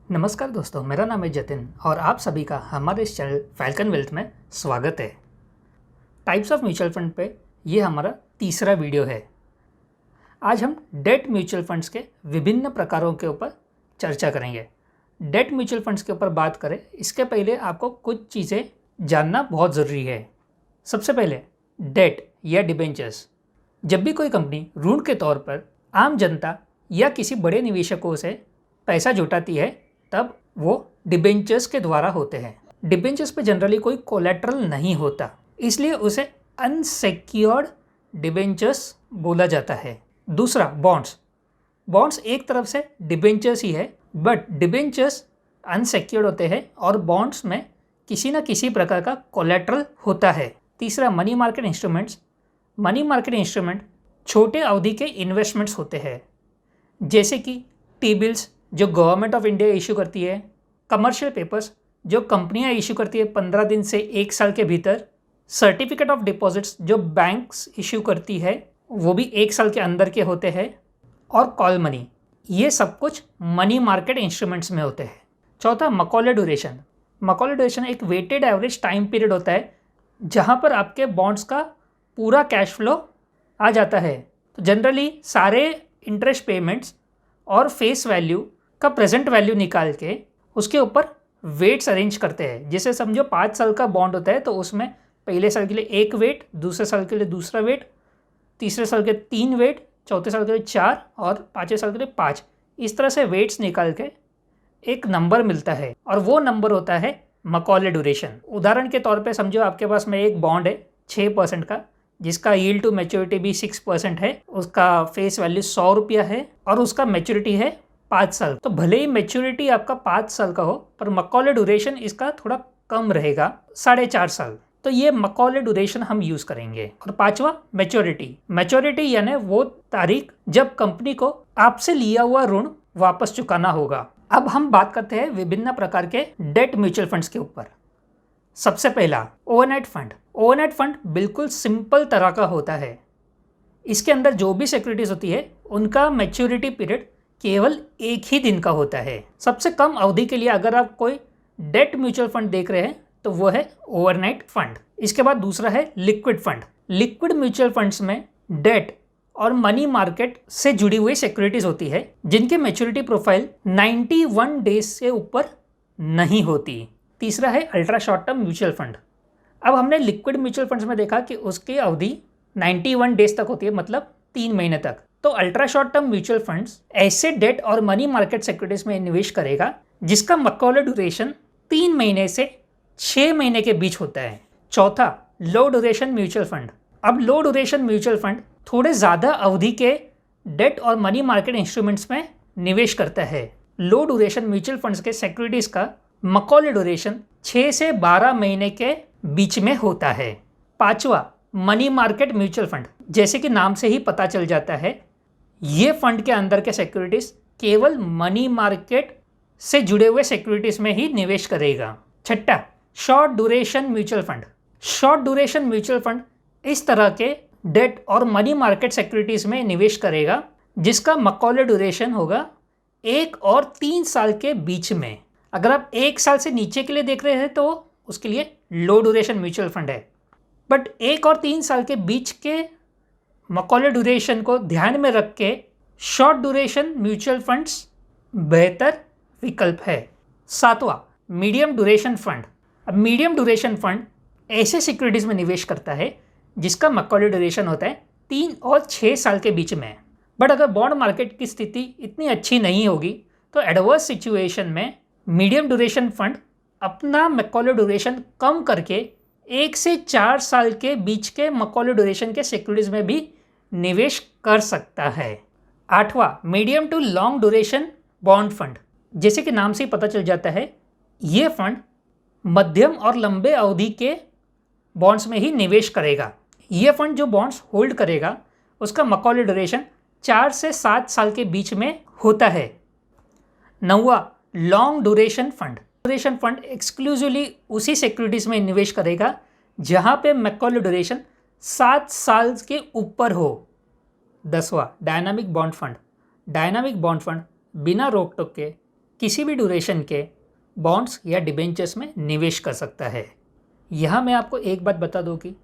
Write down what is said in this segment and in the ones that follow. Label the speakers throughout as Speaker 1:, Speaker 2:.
Speaker 1: नमस्कार दोस्तों, मेरा नाम है जतिन और आप सभी का हमारे इस चैनल फैल्कन वेल्थ में स्वागत है। टाइप्स ऑफ म्यूचुअल फंड पे ये हमारा तीसरा वीडियो है। आज हम डेट म्यूचुअल फंड्स के विभिन्न प्रकारों के ऊपर चर्चा करेंगे। डेट म्यूचुअल फंड्स के ऊपर बात करें इसके पहले आपको कुछ चीज़ें जानना बहुत ज़रूरी है। सबसे पहले डेट या डिबेंचर्स। जब भी कोई कंपनी ऋण के तौर पर आम जनता या किसी बड़े निवेशकों से पैसा जुटाती है तब वो डिबेंचर्स के द्वारा होते हैं। डिबेंचर्स पे जनरली कोई कोलेट्रल नहीं होता, इसलिए उसे अनसेक्योर्ड डिबेंचर्स बोला जाता है। दूसरा बॉन्ड्स। बॉन्ड्स एक तरफ से डिबेंचर्स ही है, बट डिबेंचर्स अनसेक्योर्ड होते हैं और बॉन्ड्स में किसी न किसी प्रकार का कोलेट्रल होता है। तीसरा money market instruments. Money market instrument छोटे अवधि के इन्वेस्टमेंट्स होते हैं, जैसे कि टी बिल्स जो गवर्नमेंट ऑफ इंडिया इशू करती है, कमर्शियल पेपर्स जो कंपनियां इशू करती है 15 दिन से 1 साल के भीतर, सर्टिफिकेट ऑफ डिपॉजिट्स जो बैंक्स इशू करती है वो भी 1 साल के अंदर के होते हैं, और कॉल मनी। ये सब कुछ मनी मार्केट इंस्ट्रूमेंट्स में होते हैं। चौथा मकौले ड्यूरेशन। मकौले ड्यूरेशन एक वेटेड एवरेज टाइम पीरियड होता है जहाँ पर आपके बॉन्ड्स का पूरा कैश फ्लो आ जाता है। तो जनरली सारे इंटरेस्ट पेमेंट्स और फेस वैल्यू का प्रेजेंट वैल्यू निकाल के उसके ऊपर वेट्स अरेंज करते हैं। जैसे समझो 5 साल का बॉन्ड होता है तो उसमें पहले साल के लिए 1 वेट, दूसरे साल के लिए दूसरा वेट, तीसरे साल के 3 वेट, चौथे साल के लिए 4 और पाँचवें साल के लिए 5। इस तरह से वेट्स निकाल के एक नंबर मिलता है और वो नंबर होता है मकौले ड्यूरेशन। उदाहरण के तौर पर समझो आपके पास में एक बॉन्ड है 6% का, जिसका यील्ड टू मैच्योरिटी भी 6% है, उसका फेस वैल्यू 100 रुपया है और उसका मैच्योरिटी है 5 साल। तो भले ही मैच्योरिटी आपका 5 साल का हो पर मकौले ड्यूरेशन इसका थोड़ा कम रहेगा, 4.5 साल। तो ये मकौले ड्यूरेशन हम यूज करेंगे। और पांचवा मैच्योरिटी। मैच्योरिटी यानी वो तारीख जब कंपनी को आपसे लिया हुआ ऋण वापस चुकाना होगा। अब हम बात करते हैं विभिन्न प्रकार के डेट म्यूचुअल फंड्स के ऊपर। सबसे पहला ओवरनाइट फंड। ओवरनाइट फंड बिल्कुल सिंपल तरह का होता है। इसके अंदर जो भी सिक्योरिटीज होती है उनका मैच्योरिटी पीरियड केवल 1 ही दिन का होता है। सबसे कम अवधि के लिए अगर आप कोई डेट म्यूचुअल फंड देख रहे हैं तो वो है ओवरनाइट फंड। इसके बाद दूसरा है liquid fund. Liquid mutual funds में डेट और मनी मार्केट से जुड़ी हुई सिक्योरिटीज होती है जिनकी मैच्योरिटी प्रोफाइल 91 डेज से ऊपर नहीं होती। तीसरा है ultra short term mutual fund. अब हमने लिक्विड म्यूचुअल फंड्स में देखा कि उसकी अवधि 91 डेज तक होती है, मतलब 3 महीने तक। तो ultra short term mutual funds ऐसे डेट और मनी मार्केट सिक्योरिटीज में निवेश करेगा जिसका मकौले ड्यूरेशन 3 महीने से 6 महीने के बीच होता है। चौथा लो ड्यूरेशन म्यूचुअल फंड। अब लो ड्यूरेशन म्यूचुअल फंड थोड़े ज़्यादा अवधि के डेट और मनी मार्केट इंस्ट्रूमेंट्स में निवेश करता है। लो ड्यूरेशन म्यूचुअल फंड्स के सिक्योरिटीज का मकौले ड्यूरेशन 6 से 12 महीने के बीच में होता है। पांचवा मनी मार्केट म्यूचुअल फंड। जैसे कि नाम से ही पता चल जाता है, ये फंड के अंदर के सिक्योरिटीज केवल मनी मार्केट से जुड़े हुए सिक्योरिटीज में ही निवेश करेगा। छठा short duration mutual fund. Short duration mutual fund इस तरह के डेट और मनी मार्केट सिक्योरिटीज में निवेश करेगा जिसका मकौले ड्यूरेशन होगा 1 और 3 साल के बीच में। अगर आप 1 साल से नीचे के लिए देख रहे हैं तो उसके लिए लो ड्यूरेशन म्यूचुअल फंड है, बट 1 और 3 साल के बीच के मकौले ड्यूरेशन को ध्यान में रख के शॉर्ट ड्यूरेशन म्यूचुअल फंड्स बेहतर विकल्प है। सातवां मीडियम ड्यूरेशन फंड। अब मीडियम ड्यूरेशन फंड ऐसे सिक्योरिटीज में निवेश करता है जिसका मकौले ड्यूरेशन होता है 3 और 6 साल के बीच में। बट अगर बॉन्ड मार्केट की स्थिति इतनी अच्छी नहीं होगी तो एडवर्स सिचुएशन में मीडियम ड्यूरेशन फंड अपना मकौले ड्यूरेशन कम करके 1 से 4 साल के बीच के मकौले ड्यूरेशन के सिक्योरिटीज में भी निवेश कर सकता है। आठवां medium to long duration bond fund. जैसे कि नाम से ही पता चल जाता है, ये फंड मध्यम और लंबे अवधि के बॉन्ड्स में ही निवेश करेगा। ये फंड जो बॉन्ड्स होल्ड करेगा उसका मकौले ड्यूरेशन 4 से 7 साल के बीच में होता है। नौवां long duration fund. Duration fund exclusively उसी सिक्योरिटीज में निवेश करेगा जहां पे मकौले ड्यूरेशन 7 साल के ऊपर हो। 10वां dynamic bond fund. Dynamic bond fund बिना रोक टोक के किसी भी ड्यूरेशन के बॉन्ड्स या डिबेंचर्स में निवेश कर सकता है। यहाँ मैं आपको एक बात बता दूँ कि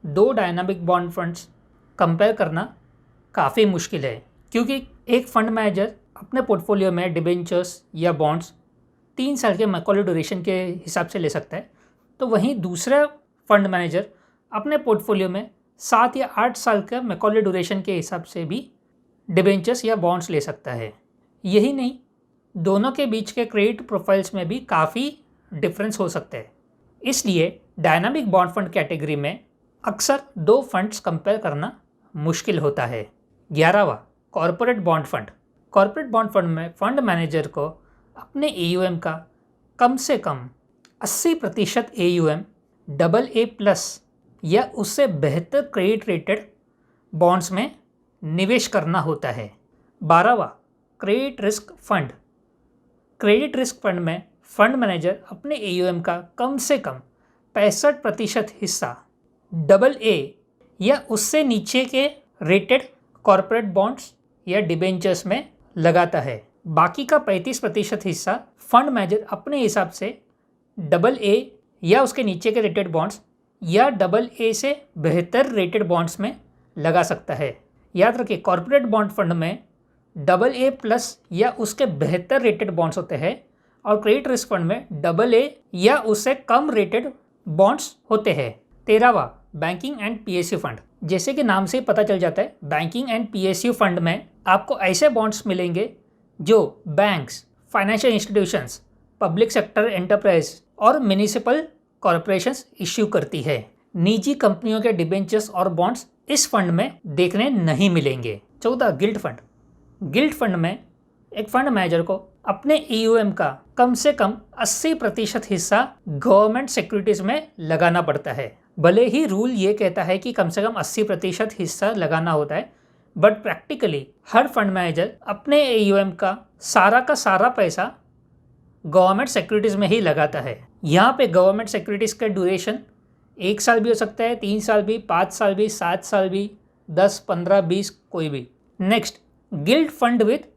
Speaker 1: दो डायनामिक बॉन्ड फंड्स कंपेयर करना काफ़ी मुश्किल है, क्योंकि एक फंड मैनेजर अपने पोर्टफोलियो में डिबेंचर्स या बॉन्ड्स 3 साल के मैकॉले ड्यूरेशन के हिसाब से ले सकता है, तो वहीं दूसरा फंड मैनेजर अपने पोर्टफोलियो में 7 या 8 साल का मैकॉले ड्यूरेशन के हिसाब से भी डिबेंचर्स या बॉन्ड्स ले सकता है। यही नहीं, दोनों के बीच के क्रेडिट प्रोफाइल्स में भी काफ़ी डिफरेंस हो सकते हैं। इसलिए डायनामिक बॉन्ड फंड कैटेगरी में अक्सर दो फंड्स कंपेयर करना मुश्किल होता है। 11वां corporate bond fund. Corporate bond fund में फंड मैनेजर को अपने AUM का कम से कम 80% AUM AA+ या उससे बेहतर क्रेडिट रेटेड बॉन्ड्स में निवेश करना होता है। 12वां credit risk fund. Credit risk fund में फंड मैनेजर अपने AUM का कम से कम 65% हिस्सा AA या उससे नीचे के रेटेड कॉरपोरेट बॉन्ड्स या डिबेंचर्स में लगाता है। बाकी का 35% हिस्सा फंड मैनेजर अपने हिसाब से AA या उसके नीचे के रेटेड बॉन्ड्स या AA से बेहतर रेटेड बॉन्ड्स में लगा सकता है। याद रखिए, कॉरपोरेट बॉन्ड फंड में AA+ या उसके बेहतर रेटेड बॉन्ड्स होते हैं और क्रेडिट रिस्क फंड में AA या उससे कम रेटेड बॉन्ड्स होते हैं। 13वां बैंकिंग एंड PSU फंड। जैसे कि नाम से ही पता चल जाता है, बैंकिंग एंड PSU फंड में आपको ऐसे बॉन्ड्स मिलेंगे जो banks, financial institutions, public sector enterprise और म्यूनिसिपल कॉरपोरेशंस इश्यू करती है। निजी कंपनियों के डिबेंचर्स और बॉन्ड्स इस फंड में देखने नहीं मिलेंगे। 14 गिल्ट फंड। गिल्ट फंड में एक फंड मैनेजर को अपने AUM का कम से कम 80% हिस्सा गवर्नमेंट सिक्योरिटीज में लगाना पड़ता है। भले ही रूल ये कहता है कि कम से कम 80% हिस्सा लगाना होता है, but practically her fund manager अपने AUM का सारा पैसा गवर्नमेंट सिक्योरिटीज में ही लगाता है। यहाँ पे गवर्नमेंट सिक्योरिटीज का ड्यूरेशन 1 साल भी हो सकता है, 3 साल भी, 5 साल भी, 7 साल भी, 10, 15, 20, कोई भी। Next, guilt fund with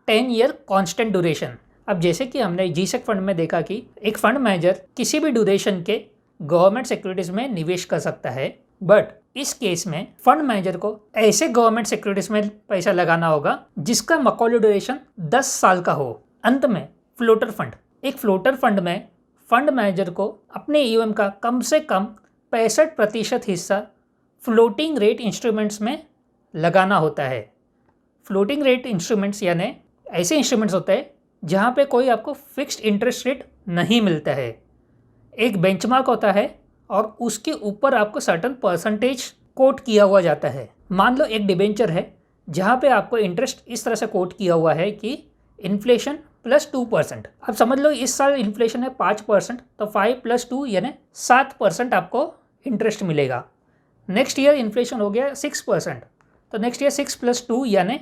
Speaker 1: 10 year constant duration. अब जैसे कि हमने GSEC फंड में देखा कि एक फंड मैनेजर किसी भी ड्यूरेशन के गवर्नमेंट सिक्योरिटीज में निवेश कर सकता है, बट इस केस में फंड मैनेजर को ऐसे गवर्नमेंट सिक्योरिटीज में पैसा लगाना होगा जिसका मैकॉले ड्यूरेशन 10 साल का हो। अंत में फ्लोटर फंड। एक फ्लोटर फंड में फंड मैनेजर को अपने AUM का कम से कम 65% हिस्सा फ्लोटिंग रेट इंस्ट्रूमेंट्स में लगाना होता है। फ्लोटिंग रेट इंस्ट्रूमेंट्स यानी ऐसे इंस्ट्रूमेंट्स होते हैं जहाँ पे कोई आपको फिक्स्ड इंटरेस्ट रेट नहीं मिलता है। एक बेंचमार्क होता है और उसके ऊपर आपको सर्टेन परसेंटेज कोट किया हुआ जाता है। मान लो एक डिबेंचर है जहाँ पे आपको इंटरेस्ट इस तरह से कोट किया हुआ है कि इन्फ्लेशन प्लस 2%। अब समझ लो इस साल इन्फ्लेशन है 5%, तो 5 + 2 यानी 7% आपको इंटरेस्ट मिलेगा। नेक्स्ट ईयर इन्फ्लेशन हो गया 6%, तो नेक्स्ट ईयर 6 + 2 यानी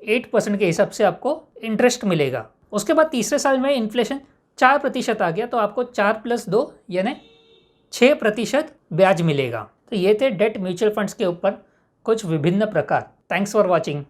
Speaker 1: 8% के हिसाब से आपको इंटरेस्ट मिलेगा। उसके बाद तीसरे साल में इन्फ्लेशन 4% आ गया, तो आपको 4 + 2 यानी 6% ब्याज मिलेगा। तो ये थे डेट म्यूचुअल फंड्स के ऊपर कुछ विभिन्न प्रकार। Thanks for watching.